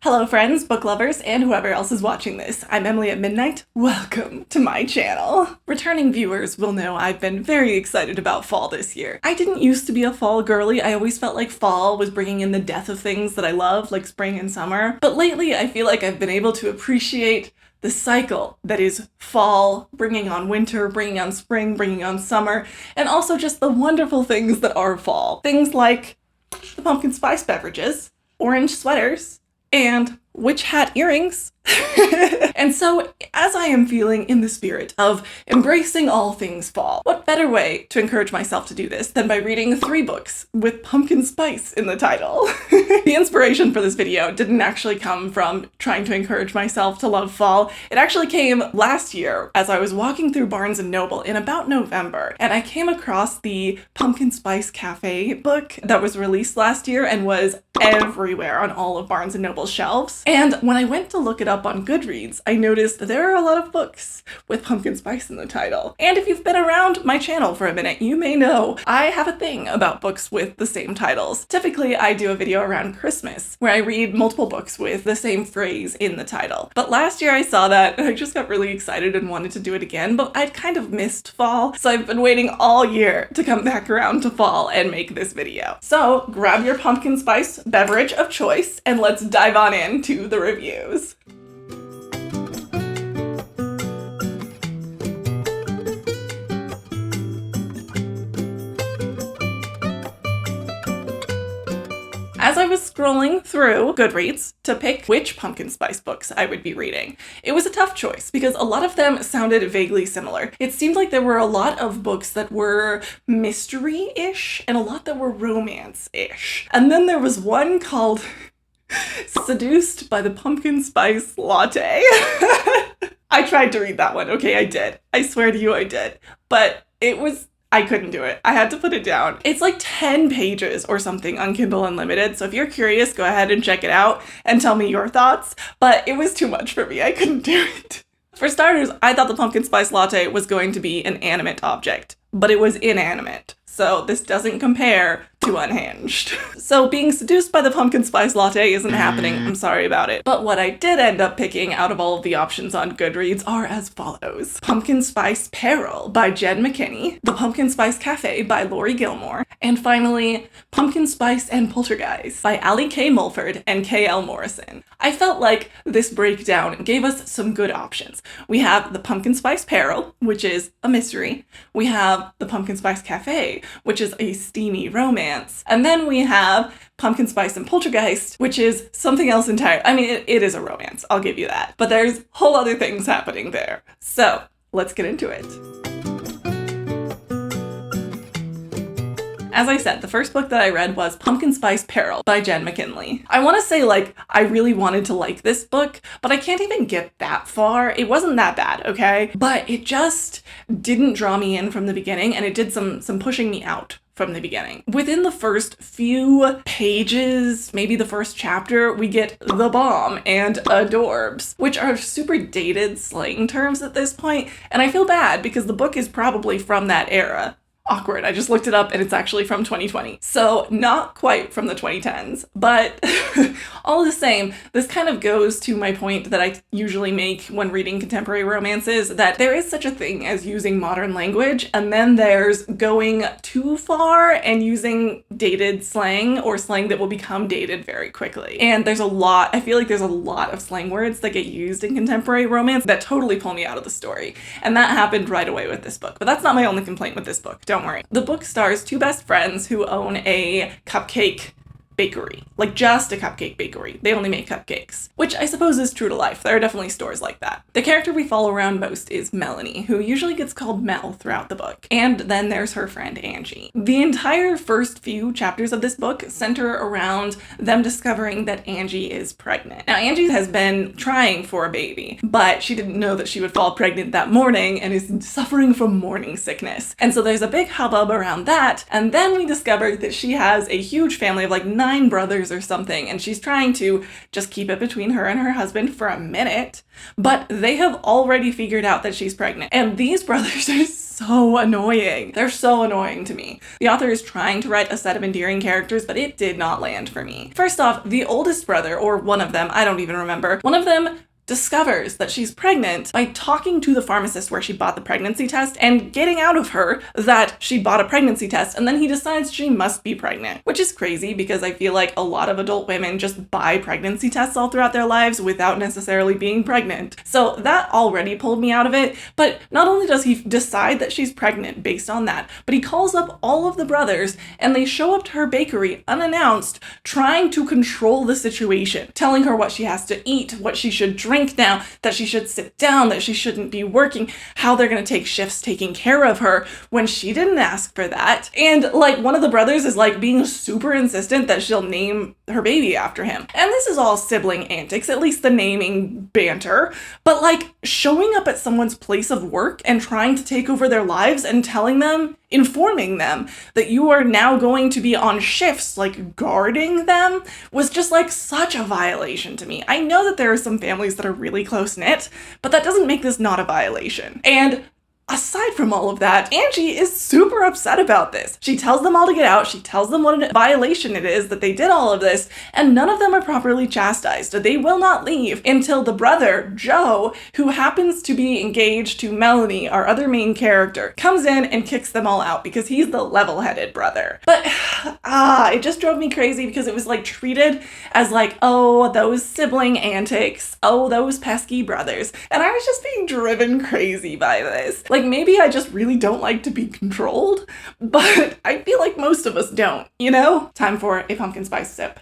Hello friends, book lovers, and whoever else is watching this. I'm Emily at Midnight. Welcome to my channel. Returning viewers will know I've been very excited about fall this year. I didn't used to be a fall girly. I always felt like fall was bringing in the death of things that I love, like spring and summer. But lately I feel like I've been able to appreciate the cycle that is fall, bringing on winter, bringing on spring, bringing on summer, and also just the wonderful things that are fall. Things like the pumpkin spice beverages, orange sweaters, and witch hat earrings. And so, as I am feeling in the spirit of embracing all things fall, what better way to encourage myself to do this than by reading 3 books with pumpkin spice in the title? The inspiration for this video didn't actually come from trying to encourage myself to love fall. It actually came last year as I was walking through Barnes & Noble in about November, and I came across the Pumpkin Spice Cafe book that was released last year and was everywhere on all of Barnes & Noble's shelves. And when I went to look it up on Goodreads, I noticed there are a lot of books with pumpkin spice in the title. And if you've been around my channel for a minute, you may know I have a thing about books with the same titles. Typically, I do a video around Christmas where I read multiple books with the same phrase in the title. But last year I saw that and I just got really excited and wanted to do it again, but I'd kind of missed fall, so I've been waiting all year to come back around to fall and make this video. So grab your pumpkin spice beverage of choice and let's dive on into the reviews. As I was scrolling through Goodreads to pick which pumpkin spice books I would be reading, it was a tough choice because a lot of them sounded vaguely similar. It seemed like there were a lot of books that were mystery-ish and a lot that were romance-ish. And then there was one called Seduced by the Pumpkin Spice Latte. I tried to read that one. Okay, I did. I swear to you I did. But I couldn't do it. I had to put it down. It's like 10 pages or something on Kindle Unlimited, so if you're curious, go ahead and check it out and tell me your thoughts, but it was too much for me. I couldn't do it. For starters, I thought the pumpkin spice latte was going to be an animate object, but it was inanimate, so this doesn't compare to Unhinged. So being seduced by the pumpkin spice latte isn't happening. I'm sorry about it. But what I did end up picking out of all of the options on Goodreads are as follows. Pumpkin Spice Peril by Jen McKinney, The Pumpkin Spice Cafe by Laurie Gilmore, and finally, Pumpkin Spice and Poltergeist by Allie K. Mulford and K.L. Morrison. I felt like this breakdown gave us some good options. We have the Pumpkin Spice Peril, which is a mystery. We have the Pumpkin Spice Cafe, which is a steamy romance. And then we have Pumpkin Spice and Poltergeist, which is something else entirely. I mean, it is a romance, I'll give you that. But there's whole other things happening there. So let's get into it. As I said, the first book that I read was Pumpkin Spice Peril by Jen McKinley. I want to say, I really wanted to like this book, but I can't even get that far. It wasn't that bad, okay? But it just didn't draw me in from the beginning, and it did some pushing me out from the beginning. Within the first few pages, maybe the first chapter, we get the bomb and adorbs, which are super dated slang terms at this point, and I feel bad because the book is probably from that era. Awkward. I just looked it up and it's actually from 2020. So not quite from the 2010s, but all the same, this kind of goes to my point that I usually make when reading contemporary romances, that there is such a thing as using modern language, and then there's going too far and using dated slang or slang that will become dated very quickly. And I feel like there's a lot of slang words that get used in contemporary romance that totally pull me out of the story. And that happened right away with this book. But that's not my only complaint with this book. Don't worry. The book stars 2 best friends who own a cupcake bakery. Like just a cupcake bakery. They only make cupcakes, which I suppose is true to life. There are definitely stores like that. The character we follow around most is Melanie, who usually gets called Mel throughout the book. And then there's her friend Angie. The entire first few chapters of this book center around them discovering that Angie is pregnant. Now, Angie has been trying for a baby, but she didn't know that she would fall pregnant that morning and is suffering from morning sickness. And so there's a big hubbub around that. And then we discover that she has a huge family of like 9 9 brothers or something, and she's trying to just keep it between her and her husband for a minute, but they have already figured out that she's pregnant. And these brothers are so annoying. They're so annoying to me. The author is trying to write a set of endearing characters, but it did not land for me. First off, the oldest brother, or one of them, I don't even remember, one of them discovers that she's pregnant by talking to the pharmacist where she bought the pregnancy test and getting out of her that she bought a pregnancy test, and then he decides she must be pregnant, which is crazy because I feel like a lot of adult women just buy pregnancy tests all throughout their lives without necessarily being pregnant. So that already pulled me out of it, but not only does he decide that she's pregnant based on that, but he calls up all of the brothers and they show up to her bakery unannounced, trying to control the situation, telling her what she has to eat, what she should drink now, that she should sit down, that she shouldn't be working, how they're going to take shifts taking care of her when she didn't ask for that. And like one of the brothers is like being super insistent that she'll name her baby after him. And this is all sibling antics, at least the naming banter, but like showing up at someone's place of work and trying to take over their lives and telling them, informing them that you are now going to be on shifts, like guarding them, was just like such a violation to me. I know that there are some families that are really close-knit, but that doesn't make this not a violation. And aside from all of that, Angie is super upset about this. She tells them all to get out. She tells them what a violation it is that they did all of this, and none of them are properly chastised. They will not leave until the brother, Joe, who happens to be engaged to Melanie, our other main character, comes in and kicks them all out because he's the level-headed brother. But, it just drove me crazy because it was like treated as like, oh, those sibling antics, oh, those pesky brothers. And I was just being driven crazy by this. Like, maybe I just really don't like to be controlled, but I feel like most of us don't, you know? Time for a pumpkin spice sip.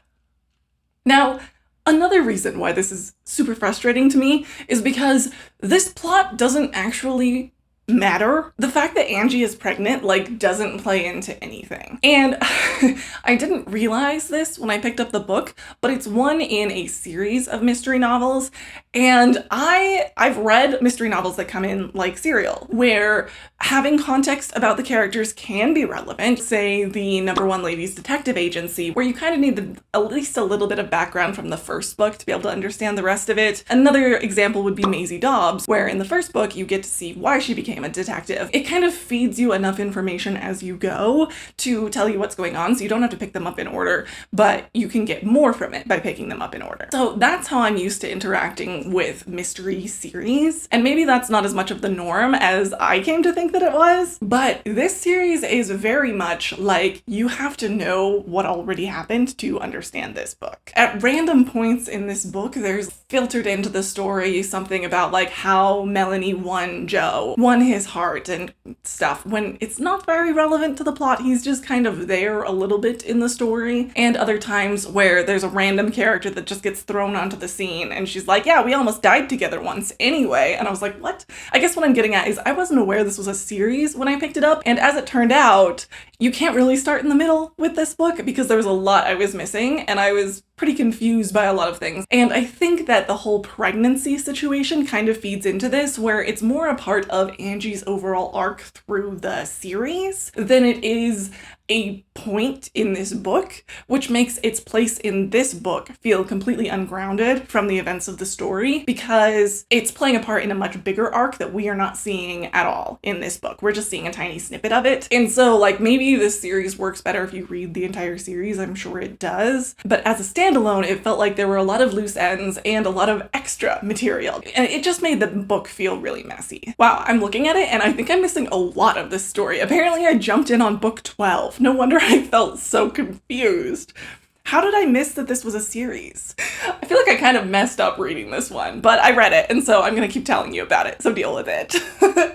Now, another reason why this is super frustrating to me is because this plot doesn't actually matter. The fact that Angie is pregnant, like, doesn't play into anything. And I didn't realize this when I picked up the book, but it's one in a series of mystery novels. And I've read mystery novels that come in like serial, where having context about the characters can be relevant. Say the #1 Ladies Detective Agency, where you kind of need at least a little bit of background from the first book to be able to understand the rest of it. Another example would be Maisie Dobbs, where in the first book you get to see why she became a detective. It kind of feeds you enough information as you go to tell you what's going on, so you don't have to pick them up in order, but you can get more from it by picking them up in order. So that's how I'm used to interacting with mystery series, and maybe that's not as much of the norm as I came to think that it was, but this series is very much like you have to know what already happened to understand this book. At random points in this book, there's filtered into the story something about like how Melanie won Joe, won his heart and stuff, when it's not very relevant to the plot. He's just kind of there a little bit in the story. And other times where there's a random character that just gets thrown onto the scene and she's like, yeah, we almost died together once anyway. And I was like, what? I guess what I'm getting at is I wasn't aware this was a series when I picked it up. And as it turned out, you can't really start in the middle with this book because there was a lot I was missing and I was pretty confused by a lot of things. And I think that the whole pregnancy situation kind of feeds into this, where it's more a part of Angie's overall arc through the series than it is a point in this book, which makes its place in this book feel completely ungrounded from the events of the story because it's playing a part in a much bigger arc that we are not seeing at all in this book. We're just seeing a tiny snippet of it. And so like maybe this series works better if you read the entire series. I'm sure it does. But as a standalone, it felt like there were a lot of loose ends and a lot of extra material. And it just made the book feel really messy. Wow, I'm looking at it and I think I'm missing a lot of this story. Apparently I jumped in on book 12. No wonder I felt so confused. How did I miss that this was a series? I feel like I kind of messed up reading this one, but I read it, and so I'm gonna keep telling you about it, so deal with it.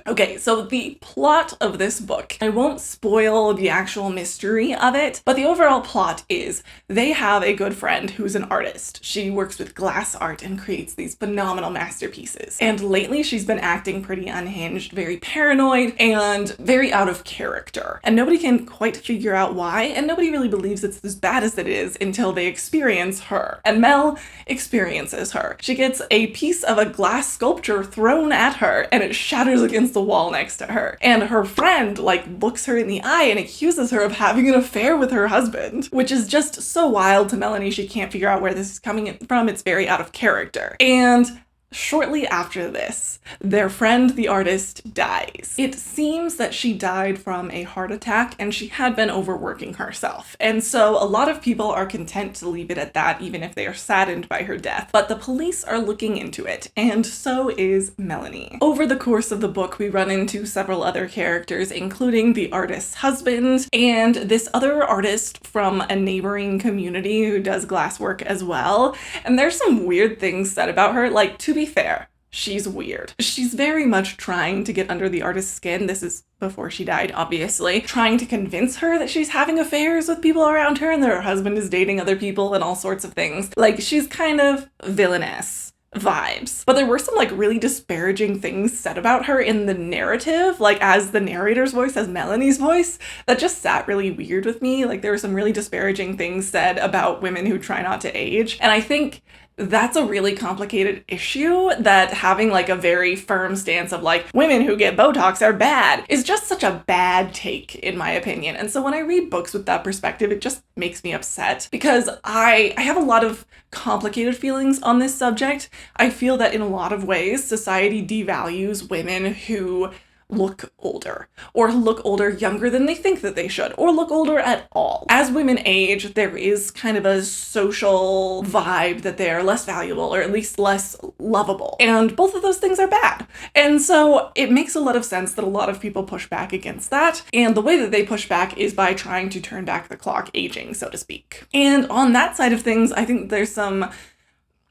Okay, so the plot of this book, I won't spoil the actual mystery of it, but the overall plot is they have a good friend who's an artist. She works with glass art and creates these phenomenal masterpieces. And lately she's been acting pretty unhinged, very paranoid, and very out of character. And nobody can quite figure out why, and nobody really believes it's as bad as it is until they experience her. And Mel experiences her. She gets a piece of a glass sculpture thrown at her and it shatters against the wall next to her. And her friend like looks her in the eye and accuses her of having an affair with her husband, which is just so wild to Melanie. She can't figure out where this is coming from. It's very out of character. And shortly after this, their friend, the artist, dies. It seems that she died from a heart attack and she had been overworking herself. And so a lot of people are content to leave it at that, even if they are saddened by her death. But the police are looking into it, and so is Melanie. Over the course of the book, we run into several other characters, including the artist's husband and this other artist from a neighboring community who does glasswork as well. And there's some weird things said about her. Like, to be fair, she's weird. She's very much trying to get under the artist's skin. This is before she died, obviously. Trying to convince her that she's having affairs with people around her and that her husband is dating other people and all sorts of things. Like, she's kind of villainous vibes. But there were some like really disparaging things said about her in the narrative, like as the narrator's voice, as Melanie's voice, that just sat really weird with me. Like, there were some really disparaging things said about women who try not to age. And I think that's a really complicated issue, that having like a very firm stance of like women who get Botox are bad is just such a bad take in my opinion. And so when I read books with that perspective, it just makes me upset because I have a lot of complicated feelings on this subject. I feel that in a lot of ways, society devalues women who look older, or look older younger than they think that they should, or look older at all. As women age, there is kind of a social vibe that they're less valuable, or at least less lovable. And both of those things are bad. And so it makes a lot of sense that a lot of people push back against that. And the way that they push back is by trying to turn back the clock aging, so to speak. And on that side of things, I think there's some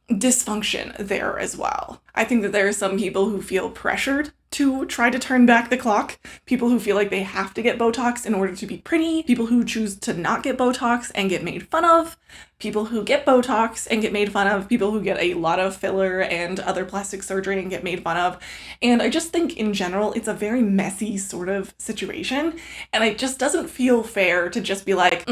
dysfunction there as well. I think that there are some people who feel pressured to try to turn back the clock, people who feel like they have to get Botox in order to be pretty, people who choose to not get Botox and get made fun of, people who get Botox and get made fun of, people who get a lot of filler and other plastic surgery and get made fun of. And I just think in general, it's a very messy sort of situation. And it just doesn't feel fair to just be like,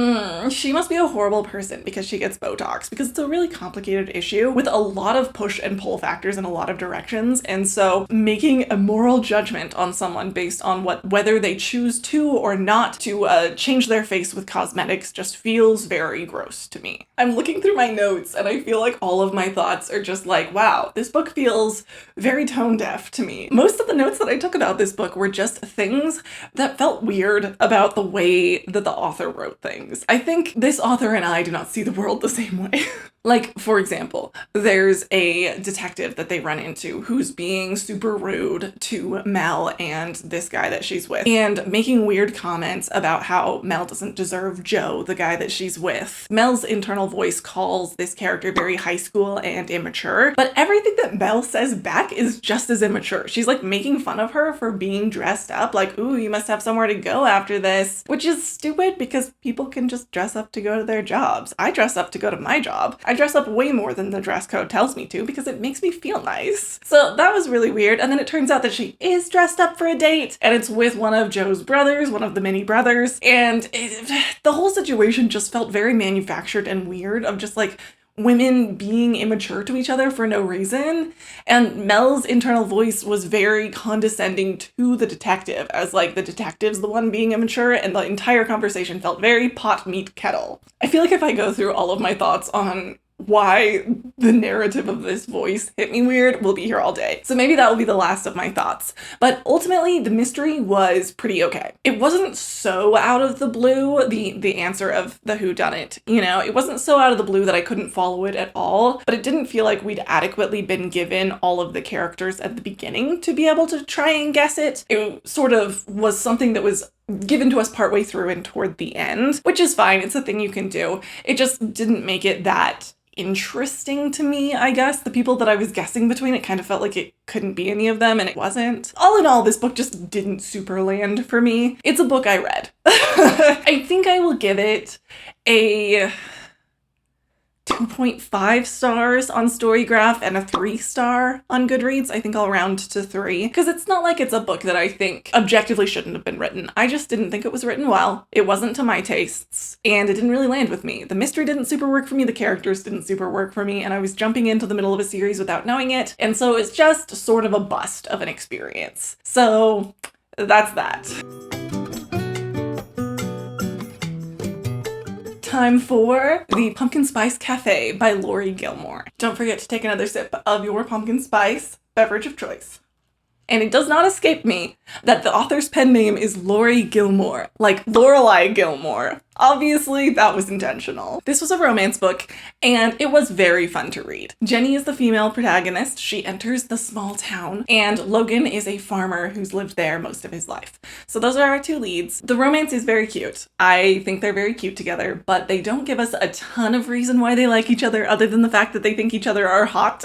she must be a horrible person because she gets Botox, because it's a really complicated issue with a lot of push and pull factors in a lot of directions. And so making a moral judgment on someone based on whether they choose to or not to change their face with cosmetics just feels very gross to me. I'm looking through my notes and I feel like all of my thoughts are just like, wow, this book feels very tone deaf to me. Most of the notes that I took about this book were just things that felt weird about the way that the author wrote things. I think this author and I do not see the world the same way. Like, for example, there's a detective that they run into who's being super rude to Mel and this guy that she's with, and making weird comments about how Mel doesn't deserve Joe, the guy that she's with. Mel's internal voice calls this character very high school and immature, but everything that Mel says back is just as immature. She's like making fun of her for being dressed up, like, ooh, you must have somewhere to go after this, which is stupid because people can just dress up to go to their jobs. I dress up to go to my job. I dress up way more than the dress code tells me to because it makes me feel nice. So that was really weird. And then it turns out that she is dressed up for a date and it's with one of Joe's brothers, one of the mini brothers. And the whole situation just felt very manufactured and weird, of just like women being immature to each other for no reason. And Mel's internal voice was very condescending to the detective, as like the detective's the one being immature, and the entire conversation felt very pot meet kettle. I feel like if I go through all of my thoughts on why the narrative of this voice hit me weird, we'll be here all day. So maybe that will be the last of my thoughts. But ultimately, the mystery was pretty okay. It wasn't so out of the blue, the answer of the whodunit, you know? It wasn't so out of the blue that I couldn't follow it at all, but it didn't feel like we'd adequately been given all of the characters at the beginning to be able to try and guess it. It sort of was something that was given to us partway through and toward the end, which is fine. It's a thing you can do. It just didn't make it that interesting to me, I guess. The people that I was guessing between, it kind of felt like it couldn't be any of them, and it wasn't. All in all, this book just didn't super land for me. It's a book I read. I think I will give it a 2.5 stars on Storygraph and a 3-star on Goodreads. I think I'll round to 3, because it's not like it's a book that I think objectively shouldn't have been written. I just didn't think it was written well. It wasn't to my tastes, and it didn't really land with me. The mystery didn't super work for me, the characters didn't super work for me, and I was jumping into the middle of a series without knowing it, and so it's just sort of a bust of an experience. So that's that. Time for The Pumpkin Spice Cafe by Laurie Gilmore. Don't forget to take another sip of your pumpkin spice beverage of choice. And it does not escape me that the author's pen name is Laurie Gilmore, like Lorelai Gilmore. Obviously, that was intentional. This was a romance book, and it was very fun to read. Jenny is the female protagonist. She enters the small town, and Logan is a farmer who's lived there most of his life. So those are our two leads. The romance is very cute. I think they're very cute together, but they don't give us a ton of reason why they like each other other than the fact that they think each other are hot.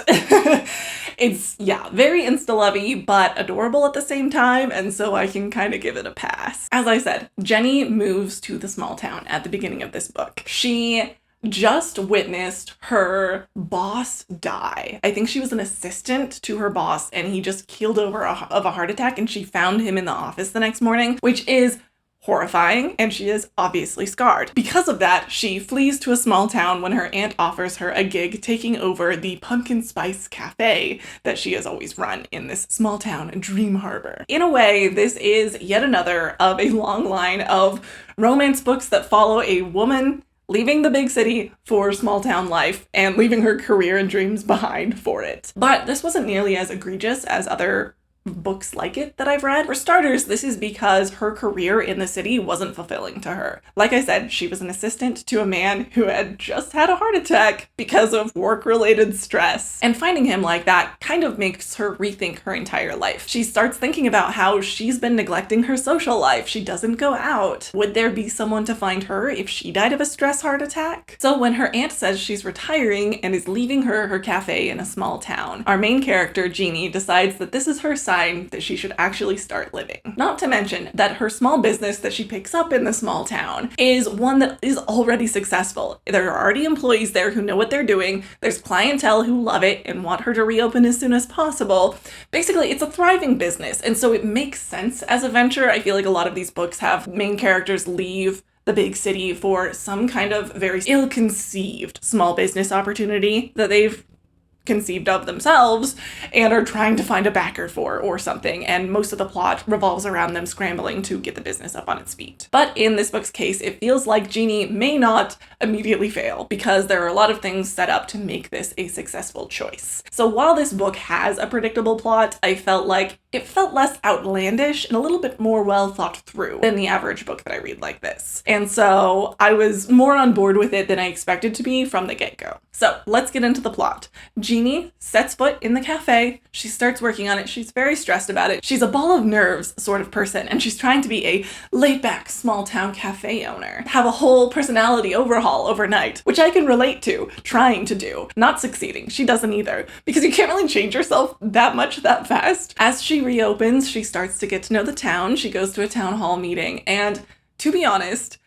It's, yeah, very insta-lovey, but adorable at the same time, and so I can kind of give it a pass. As I said, Jenny moves to the small town at the beginning of this book. She just witnessed her boss die. I think she was an assistant to her boss, and he just keeled over of a heart attack, and she found him in the office the next morning, which is horrifying, and she is obviously scarred. Because of that, she flees to a small town when her aunt offers her a gig taking over the Pumpkin Spice Cafe that she has always run in this small town dream harbor. In a way, this is yet another of a long line of romance books that follow a woman leaving the big city for small town life and leaving her career and dreams behind for it. But this wasn't nearly as egregious as other books like it that I've read. For starters, this is because her career in the city wasn't fulfilling to her. Like I said, she was an assistant to a man who had just had a heart attack because of work-related stress. And finding him like that kind of makes her rethink her entire life. She starts thinking about how she's been neglecting her social life. She doesn't go out. Would there be someone to find her if she died of a stress heart attack? So when her aunt says she's retiring and is leaving her cafe in a small town, our main character, Jeannie, decides that this is her sign that she should actually start living. Not to mention that her small business that she picks up in the small town is one that is already successful. There are already employees there who know what they're doing. There's clientele who love it and want her to reopen as soon as possible. Basically, it's a thriving business, and so it makes sense as a venture. I feel like a lot of these books have main characters leave the big city for some kind of very ill-conceived small business opportunity that they've conceived of themselves and are trying to find a backer for or something, and most of the plot revolves around them scrambling to get the business up on its feet. But in this book's case, it feels like Jeannie may not immediately fail because there are a lot of things set up to make this a successful choice. So while this book has a predictable plot, I felt like it felt less outlandish and a little bit more well thought through than the average book that I read like this. And so I was more on board with it than I expected to be from the get-go. So let's get into the plot. Jeannie sets foot in the cafe. She starts working on it. She's very stressed about it. She's a ball of nerves sort of person, and she's trying to be a laid-back small-town cafe owner. Have a whole personality overhaul overnight, which I can relate to, trying to do. Not succeeding. She doesn't either, because you can't really change yourself that much that fast. As she reopens, she starts to get to know the town. She goes to a town hall meeting, and to be honest,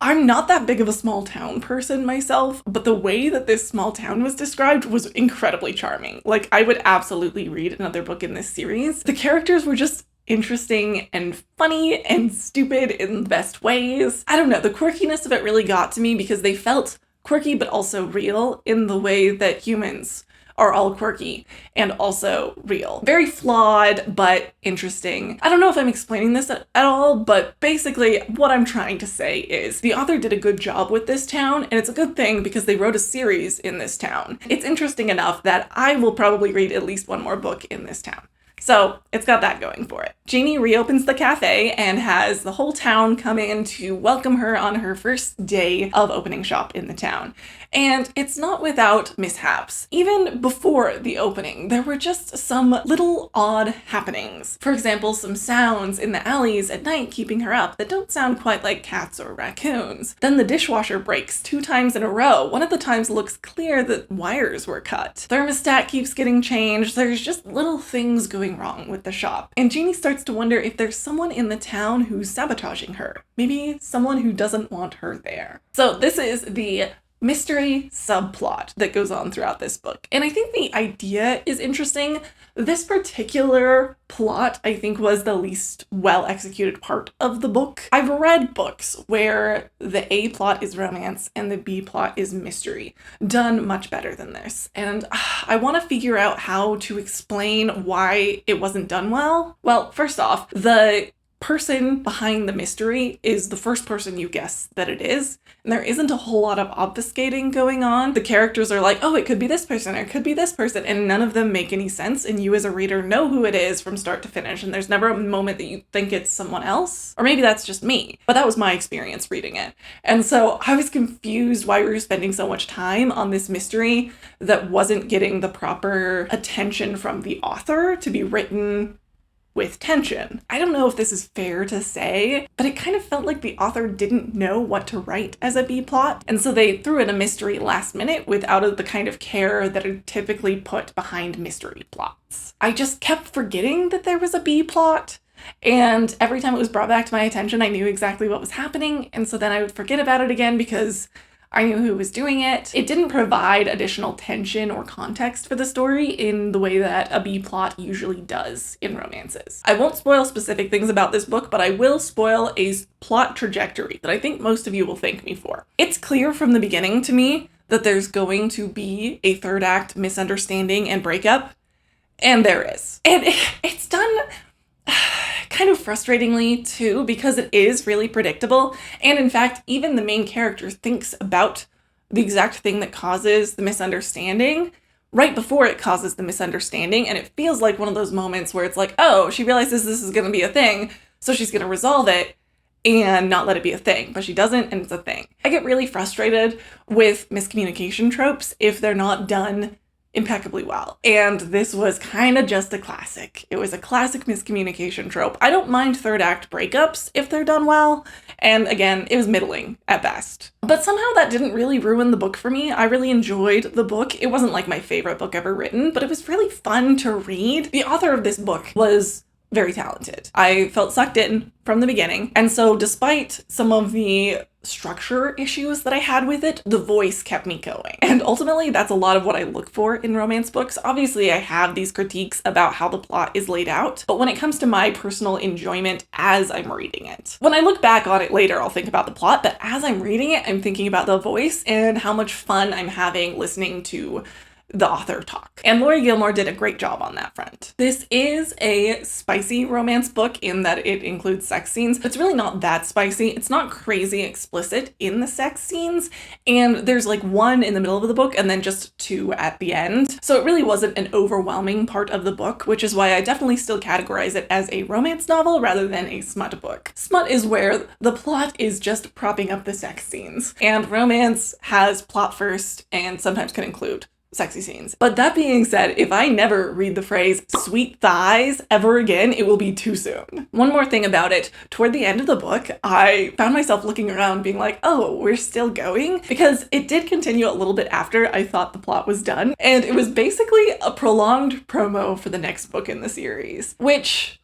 I'm not that big of a small town person myself, but the way that this small town was described was incredibly charming. Like, I would absolutely read another book in this series. The characters were just interesting and funny and stupid in the best ways. I don't know, the quirkiness of it really got to me because they felt quirky but also real in the way that humans are all quirky and also real. Very flawed, but interesting. I don't know if I'm explaining this at all, but basically what I'm trying to say is the author did a good job with this town, and it's a good thing because they wrote a series in this town. It's interesting enough that I will probably read at least one more book in this town. So it's got that going for it. Jeannie reopens the cafe and has the whole town come in to welcome her on her first day of opening shop in the town. And it's not without mishaps. Even before the opening, there were just some little odd happenings. For example, some sounds in the alleys at night keeping her up that don't sound quite like cats or raccoons. Then the dishwasher breaks 2 times in a row. One of the times looks clear that wires were cut. Thermostat keeps getting changed. There's just little things going wrong with the shop. And Jeannie starts to wonder if there's someone in the town who's sabotaging her. Maybe someone who doesn't want her there. So this is the mystery subplot that goes on throughout this book. And I think the idea is interesting. This particular plot, I think, was the least well executed part of the book. I've read books where the A plot is romance and the B plot is mystery, done much better than this. And I want to figure out how to explain why it wasn't done well. Well, first off, the person behind the mystery is the first person you guess that it is, and there isn't a whole lot of obfuscating going on. The characters are like, oh, it could be this person, or it could be this person, and none of them make any sense, and you as a reader know who it is from start to finish, and there's never a moment that you think it's someone else. Or maybe that's just me, but that was my experience reading it. And so I was confused why we were spending so much time on this mystery that wasn't getting the proper attention from the author to be written with tension. I don't know if this is fair to say, but it kind of felt like the author didn't know what to write as a B plot, and so they threw in a mystery last minute without the kind of care that are typically put behind mystery plots. I just kept forgetting that there was a B plot, and every time it was brought back to my attention, I knew exactly what was happening, and so then I would forget about it again because I knew who was doing it. It didn't provide additional tension or context for the story in the way that a B plot usually does in romances. I won't spoil specific things about this book, but I will spoil a plot trajectory that I think most of you will thank me for. It's clear from the beginning to me that there's going to be a third act misunderstanding and breakup, and there is. And it's done kind of frustratingly too, because it is really predictable. And in fact, even the main character thinks about the exact thing that causes the misunderstanding right before it causes the misunderstanding. And it feels like one of those moments where it's like, oh, she realizes this is going to be a thing, so she's going to resolve it and not let it be a thing, but she doesn't, and it's a thing. I get really frustrated with miscommunication tropes if they're not done impeccably well. And this was kind of just a classic. It was a classic miscommunication trope. I don't mind third act breakups if they're done well. And again, it was middling at best. But somehow that didn't really ruin the book for me. I really enjoyed the book. It wasn't like my favorite book ever written, but it was really fun to read. The author of this book was very talented. I felt sucked in from the beginning. And so despite some of the structure issues that I had with it, the voice kept me going. And ultimately, that's a lot of what I look for in romance books. Obviously, I have these critiques about how the plot is laid out, but when it comes to my personal enjoyment as I'm reading it, when I look back on it later, I'll think about the plot, but as I'm reading it, I'm thinking about the voice and how much fun I'm having listening to the author talk. And Laurie Gilmore did a great job on that front. This is a spicy romance book in that it includes sex scenes. It's really not that spicy. It's not crazy explicit in the sex scenes. And there's like one in the middle of the book and then just two at the end. So it really wasn't an overwhelming part of the book, which is why I definitely still categorize it as a romance novel rather than a smut book. Smut is where the plot is just propping up the sex scenes. And romance has plot first and sometimes can include sexy scenes. But that being said, if I never read the phrase sweet thighs ever again, it will be too soon. One more thing about it, toward the end of the book, I found myself looking around being like, oh, we're still going? Because it did continue a little bit after I thought the plot was done. And it was basically a prolonged promo for the next book in the series, which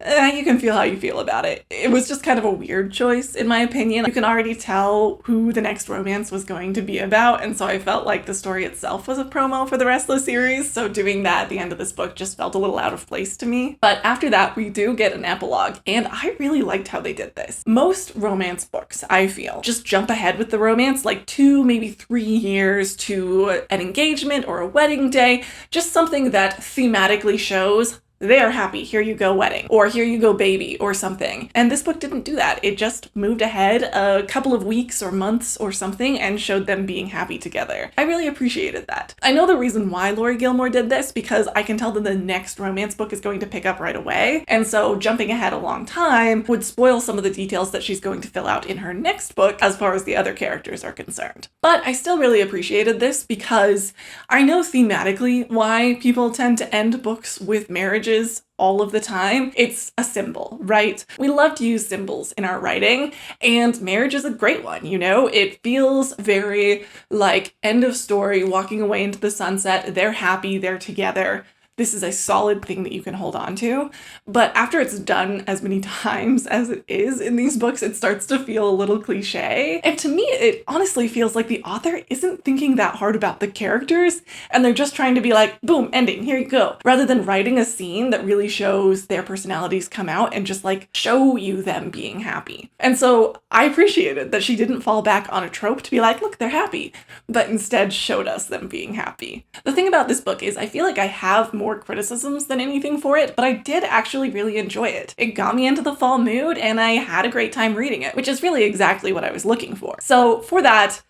you can feel how you feel about it. It was just kind of a weird choice, in my opinion. You can already tell who the next romance was going to be about, and so I felt like the story itself was a promo for the rest of the series, so doing that at the end of this book just felt a little out of place to me. But after that, we do get an epilogue, and I really liked how they did this. Most romance books, I feel, just jump ahead with the romance, like 2, maybe 3 years to an engagement or a wedding day, just something that thematically shows they are happy, here you go wedding, or here you go baby, or something. And this book didn't do that. It just moved ahead a couple of weeks or months or something and showed them being happy together. I really appreciated that. I know the reason why Laurie Gilmore did this because I can tell that the next romance book is going to pick up right away. And so jumping ahead a long time would spoil some of the details that she's going to fill out in her next book as far as the other characters are concerned. But I still really appreciated this because I know thematically why people tend to end books with marriages all of the time. It's a symbol, right? We love to use symbols in our writing, and marriage is a great one, you know? It feels very like end of story, walking away into the sunset, they're happy, they're together. this is a solid thing that you can hold on to. But after it's done as many times as it is in these books, it starts to feel a little cliche. And to me, it honestly feels like the author isn't thinking that hard about the characters, and they're just trying to be like, boom, ending, here you go. Rather than writing a scene that really shows their personalities come out and just like show you them being happy. And so I appreciated that she didn't fall back on a trope to be like, look, they're happy, but instead showed us them being happy. The thing about this book is I feel like I have more criticisms than anything for it, but I did actually really enjoy it. It got me into the fall mood and I had a great time reading it, which is really exactly what I was looking for. So for that,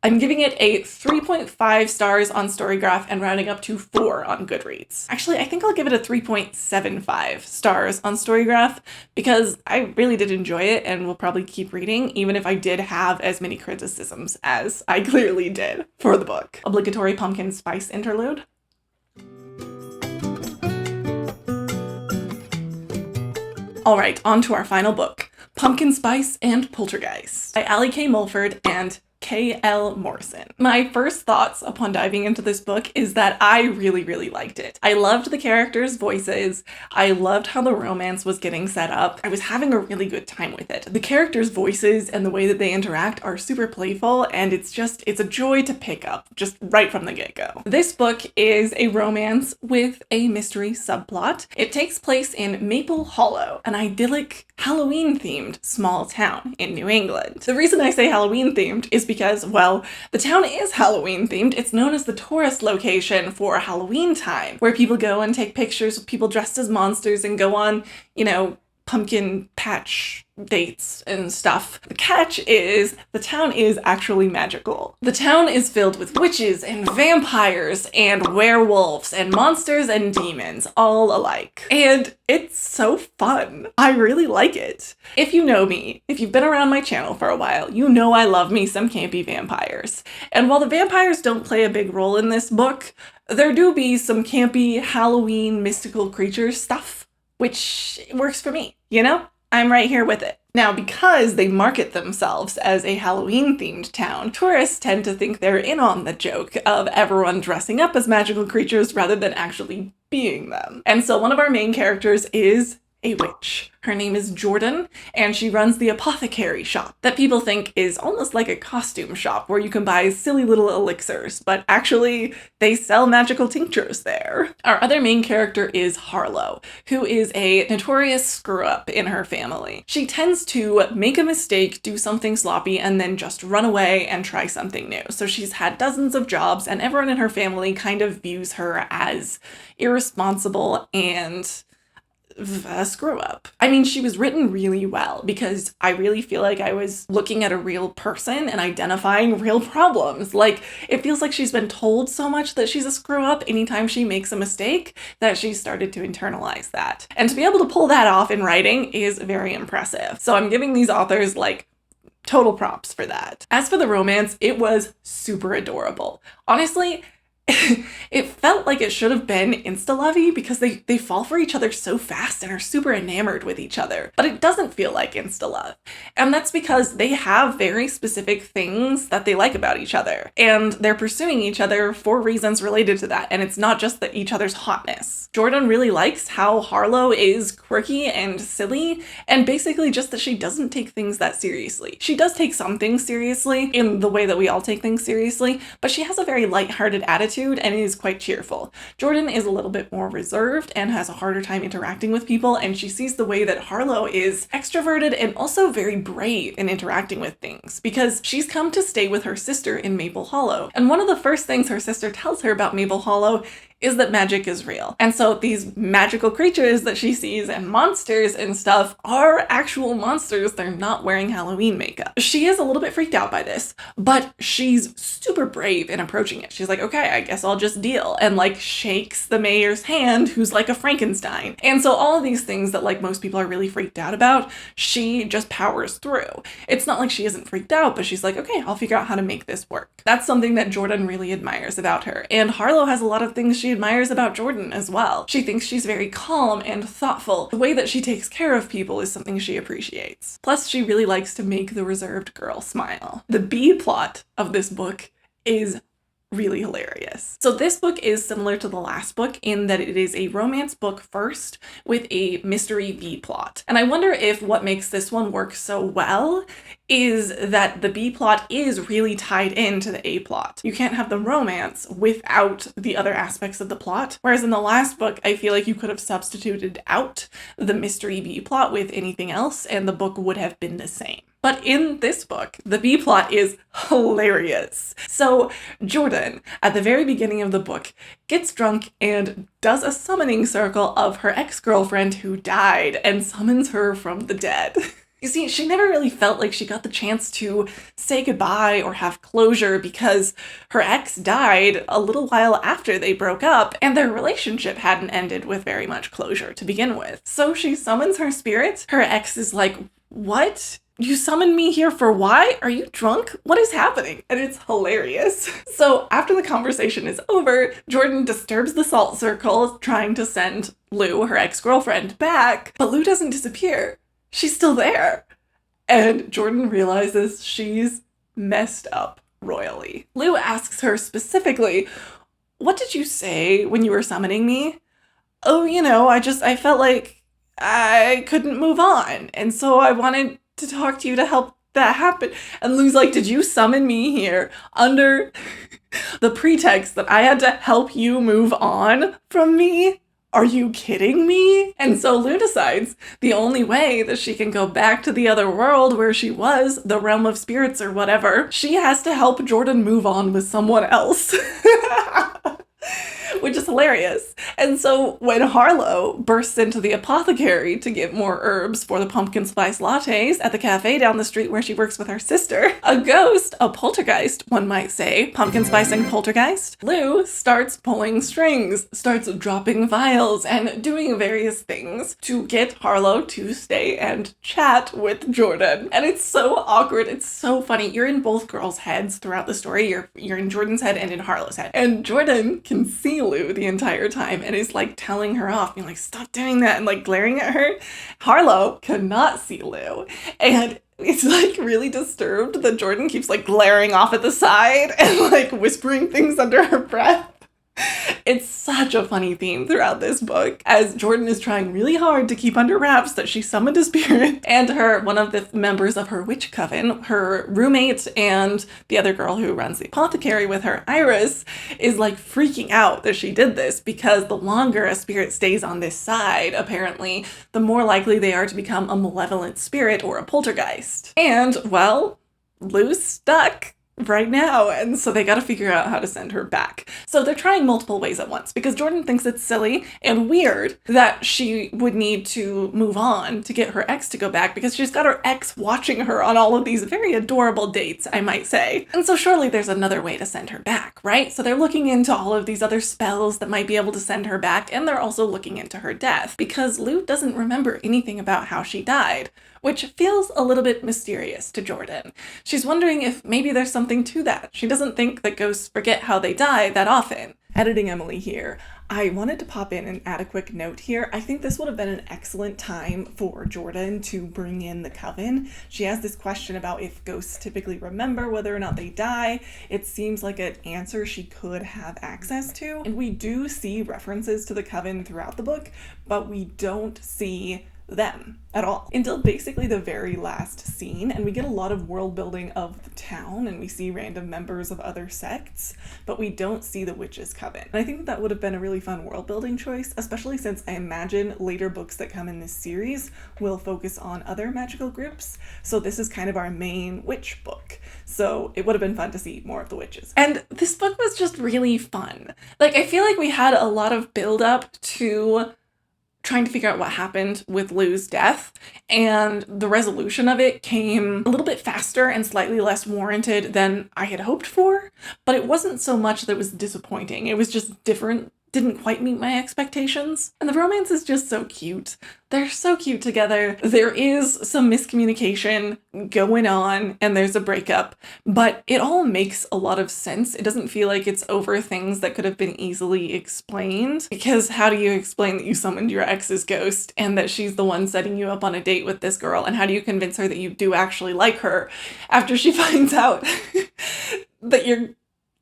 I'm giving it a 3.5 stars on Storygraph and rounding up to 4 on Goodreads. Actually, I think I'll give it a 3.75 stars on Storygraph because I really did enjoy it and will probably keep reading, even if I did have as many criticisms as I clearly did for the book. Obligatory pumpkin spice interlude. All right, on to our final book, Pumpkin Spice and Poltergeist by Allie K. Mulford and K.L. Morrison. My first thoughts upon diving into this book is that I really, really liked it. I loved the characters' voices. I loved how the romance was getting set up. I was having a really good time with it. The characters' voices and the way that they interact are super playful, and it's a joy to pick up just right from the get-go. This book is a romance with a mystery subplot. It takes place in Maple Hollow, an idyllic Halloween-themed small town in New England. The reason I say Halloween-themed is because, well, the town is Halloween themed. It's known as the tourist location for Halloween time, where people go and take pictures of people dressed as monsters and go on, pumpkin patch dates and stuff. The catch is the town is actually magical. The town is filled with witches and vampires and werewolves and monsters and demons, all alike. And it's so fun. I really like it. If you know me, if you've been around my channel for a while, you know I love me some campy vampires. And while the vampires don't play a big role in this book, there do be some campy Halloween mystical creature stuff, which works for me, I'm right here with it. Now, because they market themselves as a Halloween-themed town, tourists tend to think they're in on the joke of everyone dressing up as magical creatures rather than actually being them. And so one of our main characters is a witch. Her name is Jordan, and she runs the apothecary shop that people think is almost like a costume shop where you can buy silly little elixirs, but actually they sell magical tinctures there. Our other main character is Harlow, who is a notorious screw-up in her family. She tends to make a mistake, do something sloppy, and then just run away and try something new. So she's had dozens of jobs, and everyone in her family kind of views her as irresponsible and a screw up. I mean, she was written really well because I really feel like I was looking at a real person and identifying real problems. Like, it feels like she's been told so much that she's a screw up anytime she makes a mistake that she started to internalize that. And to be able to pull that off in writing is very impressive. So I'm giving these authors total props for that. As for the romance, it was super adorable. Honestly, it felt like it should have been insta-lovey because they fall for each other so fast and are super enamored with each other. But it doesn't feel like insta-love. And that's because they have very specific things that they like about each other. And they're pursuing each other for reasons related to that. And it's not just that each other's hotness. Jordan really likes how Harlow is quirky and silly, and basically just that she doesn't take things that seriously. She does take some things seriously in the way that we all take things seriously, but she has a very lighthearted attitude and is quite cheerful. Jordan is a little bit more reserved and has a harder time interacting with people, and she sees the way that Harlow is extroverted and also very brave in interacting with things because she's come to stay with her sister in Maple Hollow. And one of the first things her sister tells her about Maple Hollow is that magic is real. And so these magical creatures that she sees and monsters and stuff are actual monsters. They're not wearing Halloween makeup. She is a little bit freaked out by this, but she's super brave in approaching it. She's like, okay, I guess I'll just deal, and shakes the mayor's hand, who's like a Frankenstein. And so all of these things that most people are really freaked out about, she just powers through. It's not like she isn't freaked out, but she's like, okay, I'll figure out how to make this work. That's something that Jordan really admires about her. And Harlow has a lot of things she admires about Jordan as well. She thinks she's very calm and thoughtful. The way that she takes care of people is something she appreciates. Plus, she really likes to make the reserved girl smile. The B plot of this book is really hilarious. So this book is similar to the last book in that it is a romance book first with a mystery B plot. And I wonder if what makes this one work so well is that the B plot is really tied into the A plot. You can't have the romance without the other aspects of the plot. Whereas in the last book, I feel like you could have substituted out the mystery B plot with anything else and the book would have been the same. But in this book, the B plot is hilarious. So Jordan, at the very beginning of the book, gets drunk and does a summoning circle of her ex-girlfriend who died and summons her from the dead. You see, she never really felt like she got the chance to say goodbye or have closure because her ex died a little while after they broke up and their relationship hadn't ended with very much closure to begin with. So she summons her spirit. Her ex is like, "What? You summoned me here for why? Are you drunk? What is happening?" And it's hilarious. So after the conversation is over, Jordan disturbs the salt circle trying to send Lou, her ex-girlfriend, back, but Lou doesn't disappear. She's still there. And Jordan realizes she's messed up royally. Lou asks her specifically, "What did you say when you were summoning me?" "Oh, I felt like I couldn't move on. And so I wanted to talk to you to help that happen." And Lou's like, "Did you summon me here under the pretext that I had to help you move on from me? Are you kidding me?" And so Lou decides the only way that she can go back to the other world where she was, the realm of spirits or whatever, she has to help Jordan move on with someone else. Which is hilarious. And so when Harlow bursts into the apothecary to get more herbs for the pumpkin spice lattes at the cafe down the street where she works with her sister, a ghost, a poltergeist, one might say, pumpkin spice and poltergeist, Lou starts pulling strings, starts dropping vials and doing various things to get Harlow to stay and chat with Jordan. And it's so awkward. It's so funny. You're in both girls' heads throughout the story. You're in Jordan's head and in Harlow's head. And Jordan can see Lou the entire time and is like telling her off, being like, "Stop doing that," and like glaring at her. Harlow cannot see Lou. And it's like really disturbed that Jordan keeps like glaring off at the side and like whispering things under her breath. It's such a funny theme throughout this book, as Jordan is trying really hard to keep under wraps that she summoned a spirit, and one of the members of her witch coven, her roommate and the other girl who runs the apothecary with her, Iris, is like freaking out that she did this because the longer a spirit stays on this side, apparently, the more likely they are to become a malevolent spirit or a poltergeist. And, well, Lou's stuck right now, and so they gotta figure out how to send her back. So they're trying multiple ways at once because Jordan thinks it's silly and weird that she would need to move on to get her ex to go back because she's got her ex watching her on all of these very adorable dates, I might say. And so surely there's another way to send her back, right? So they're looking into all of these other spells that might be able to send her back, and they're also looking into her death because Lou doesn't remember anything about how she died, which feels a little bit mysterious to Jordan. She's wondering if maybe there's something to that. She doesn't think that ghosts forget how they die that often. Editing Emily here. I wanted to pop in and add a quick note here. I think this would have been an excellent time for Jordan to bring in the coven. She has this question about if ghosts typically remember whether or not they die. It seems like an answer she could have access to. And we do see references to the coven throughout the book, but we don't see them at all until basically the very last scene, and we get a lot of world building of the town and we see random members of other sects, but we don't see the witches' coven. And I think that would have been a really fun world building choice, especially since I imagine later books that come in this series will focus on other magical groups, so this is kind of our main witch book, so it would have been fun to see more of the witches. And this book was just really fun. Like, I feel like we had a lot of build up to trying to figure out what happened with Lou's death, and the resolution of it came a little bit faster and slightly less warranted than I had hoped for, but it wasn't so much that it was disappointing. It was just different, didn't quite meet my expectations. And the romance is just so cute. They're so cute together. There is some miscommunication going on and there's a breakup, but it all makes a lot of sense. It doesn't feel like it's over things that could have been easily explained, because how do you explain that you summoned your ex's ghost and that she's the one setting you up on a date with this girl? And how do you convince her that you do actually like her after she finds out that your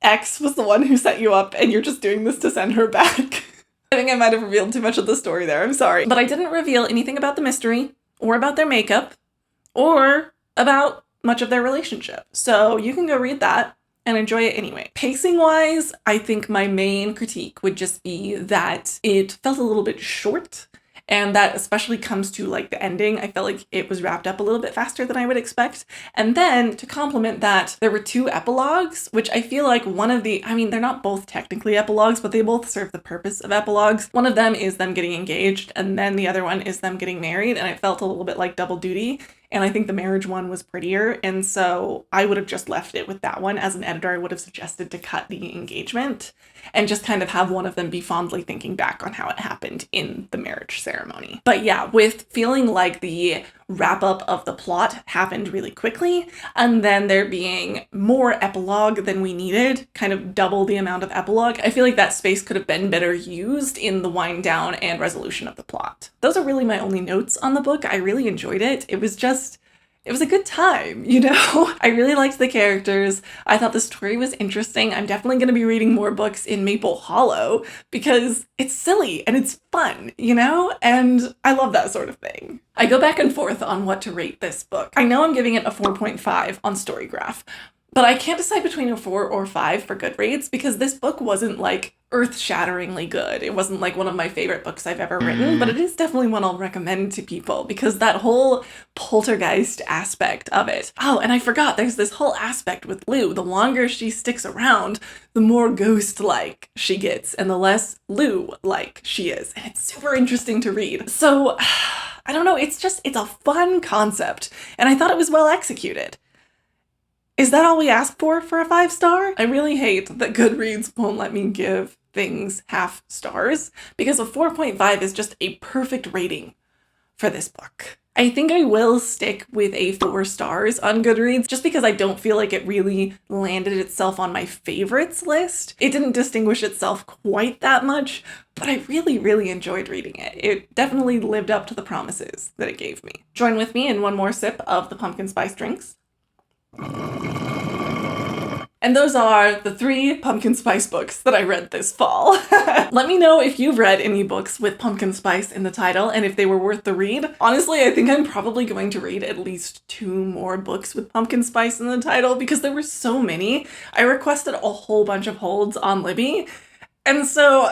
X was the one who set you up and you're just doing this to send her back. I think I might have revealed too much of the story there, I'm sorry. But I didn't reveal anything about the mystery, or about their makeup, or about much of their relationship. So you can go read that and enjoy it anyway. Pacing-wise, I think my main critique would just be that it felt a little bit short. And that especially comes to like the ending. I felt like it was wrapped up a little bit faster than I would expect. And then to complement that, there were 2 epilogues, which I feel like they're not both technically epilogues, but they both serve the purpose of epilogues. One of them is them getting engaged, and then the other one is them getting married. And it felt a little bit like double duty. And I think the marriage one was prettier. And so I would have just left it with that one. As an editor, I would have suggested to cut the engagement and just kind of have one of them be fondly thinking back on how it happened in the marriage ceremony. But yeah, with feeling like the wrap up of the plot happened really quickly, and then there being more epilogue than we needed, kind of double the amount of epilogue, I feel like that space could have been better used in the wind down and resolution of the plot. Those are really my only notes on the book. I really enjoyed it. It was a good time, you know? I really liked the characters. I thought the story was interesting. I'm definitely going to be reading more books in Maple Hollow because it's silly and it's fun, you know? And I love that sort of thing. I go back and forth on what to rate this book. I know I'm giving it a 4.5 on Storygraph, but I can't decide between a 4 or 5 for Goodreads because this book wasn't like earth-shatteringly good. It wasn't like one of my favorite books I've ever written, but it is definitely one I'll recommend to people because that whole poltergeist aspect of it. Oh, and I forgot, there's this whole aspect with Lou. The longer she sticks around, the more ghost-like she gets and the less Lou-like she is. And it's super interesting to read. So, I don't know, it's a fun concept and I thought it was well executed. Is that all we ask for a 5-star? I really hate that Goodreads won't let me give things half stars because a 4.5 is just a perfect rating for this book. I think I will stick with a 4 stars on Goodreads just because I don't feel like it really landed itself on my favorites list. It didn't distinguish itself quite that much, but I really, really enjoyed reading it. It definitely lived up to the promises that it gave me. Join with me in one more sip of the pumpkin spice drinks. And those are the 3 pumpkin spice books that I read this fall. Let me know if you've read any books with pumpkin spice in the title and if they were worth the read. Honestly, I think I'm probably going to read at least 2 more books with pumpkin spice in the title because there were so many. I requested a whole bunch of holds on Libby. And so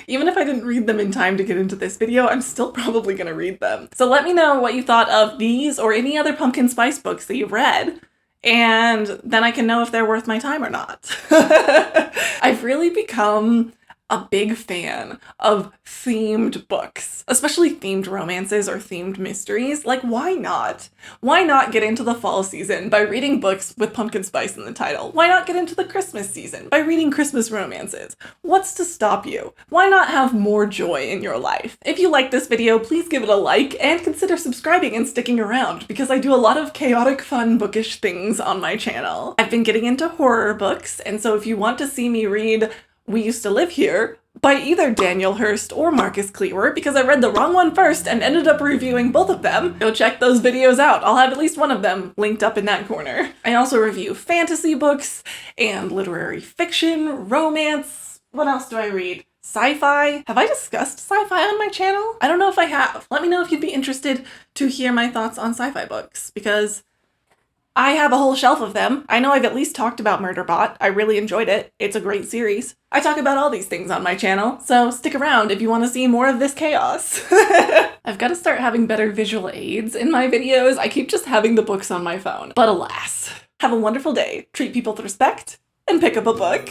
even if I didn't read them in time to get into this video, I'm still probably going to read them. So let me know what you thought of these or any other pumpkin spice books that you've read. And then I can know if they're worth my time or not. I've really become a big fan of themed books, especially themed romances or themed mysteries. Like, why not? Why not get into the fall season by reading books with pumpkin spice in the title? Why not get into the Christmas season by reading Christmas romances? What's to stop you? Why not have more joy in your life? If you like this video, please give it a like and consider subscribing and sticking around because I do a lot of chaotic, fun, bookish things on my channel. I've been getting into horror books, and so if you want to see me read We Used to Live Here by either Daniel Hurst or Marcus Cleaver, because I read the wrong one first and ended up reviewing both of them, go check those videos out. I'll have at least one of them linked up in that corner. I also review fantasy books and literary fiction, romance. What else do I read? Sci-fi? Have I discussed sci-fi on my channel? I don't know if I have. Let me know if you'd be interested to hear my thoughts on sci-fi books, because I have a whole shelf of them. I know I've at least talked about Murderbot. I really enjoyed it. It's a great series. I talk about all these things on my channel, so stick around if you want to see more of this chaos. I've got to start having better visual aids in my videos. I keep just having the books on my phone. But alas. Have a wonderful day. Treat people with respect and pick up a book.